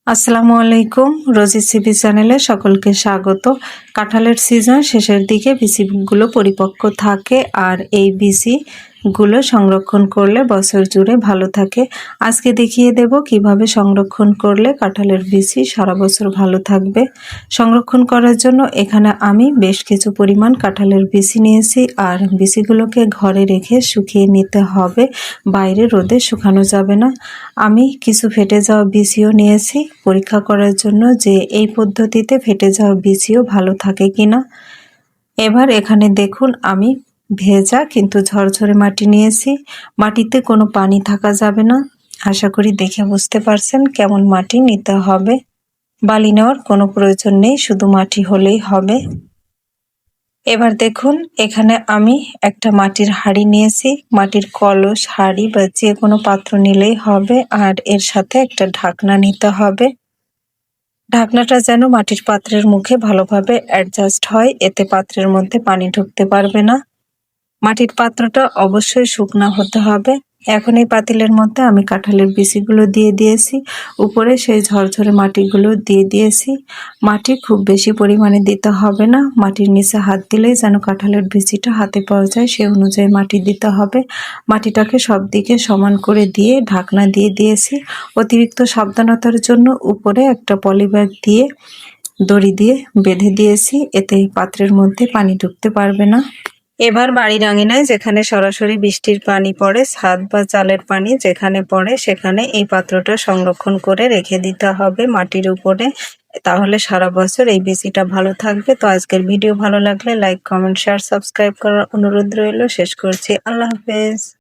আসসালামু আলাইকুম। রোজি সিবি চ্যানেলে সকলকে স্বাগত। কাঁঠালের সিজন শেষের দিকে বিচিগুলো পরিপক্ক থাকে আর এই বিচিগুলো সংরক্ষণ করলে বছর জুড়ে ভালো থাকে। আজকে দেখিয়ে দেব কিভাবে সংরক্ষণ করলে কাঁঠালের বিচি সারা বছর ভালো থাকবে। সংরক্ষণ করার জন্য এখানে আমি বেশ কিছু পরিমাণ কাঁঠালের বিচি নিয়েছি আর বিচিগুলোকে ঘরে রেখে শুকিয়ে নিতে হবে, বাইরে রোদে শুকানো যাবে না। আমি কিছু ফেটে যাওয়া বিচিও নিয়েছি পরীক্ষা করার জন্য যে এই পদ্ধতিতে ফেটে যাওয়া বিচিও ভালো থাকে কিনা। এবার এখানে দেখুন আমি ভেজা কিন্তু ঝরঝরে মাটি নিয়েছি। মাটিতে কোনো পানি থাকা যাবে না। আশা করি দেখে বুঝতে পারছেন কেমন মাটি নিতে হবে। বালি নেওয়ার কোনো প্রয়োজন নেই, শুধু মাটি হলেই হবে। এবার দেখুন এখানে আমি একটা মাটির হাঁড়ি নিয়েছি। মাটির কলস, হাঁড়ি বা যে কোনো পাত্র নিলেই হবে। আর এর সাথে একটা ঢাকনা নিতে হবে। ঢাকনাটা যেন মাটির পাত্রের মুখে ভালোভাবে অ্যাডজাস্ট হয়, এতে পাত্রের মধ্যে পানি ঢুকতে পারবে না। মাটির পাত্রটা অবশ্যই শুকনা হতে হবে। এখন এই পাতিলের মধ্যে আমি কাঁঠালের বিচিগুলো দিয়ে দিয়েছি, উপরে সেই ঝরঝরে মাটিগুলো দিয়ে দিয়েছি। মাটি খুব বেশি পরিমাণে দিতে হবে না, মাটির নিচে হাত দিলেই যেন কাঁঠালের বিচিটা হাতে পাওয়া যায় সেই অনুযায়ী মাটি দিতে হবে। মাটিটাকে সব দিকে সমান করে দিয়ে ঢাকনা দিয়ে দিয়েছি। অতিরিক্ত সাবধানতার জন্য উপরে একটা পলিব্যাগ দিয়ে দড়ি দিয়ে বেঁধে দিয়েছি, এতে পাত্রের মধ্যে পানি ঢুকতে পারবে না। এবার বাড়ির আঙিনায় যেখানে সরাসরি বৃষ্টির পানি পড়ে, ছাদ বা চালের পানি যেখানে পড়ে সেখানে এই পাত্রটা সংরক্ষণ করে রেখে দিতে হবে মাটির উপরে। তাহলে সারা বছর এই বিচিটা ভালো থাকবে। তো আজকের ভিডিও ভালো লাগলে লাইক, কমেন্ট, শেয়ার, সাবস্ক্রাইব করার অনুরোধ রইল। শেষ করছি। আল্লাহ হাফেজ।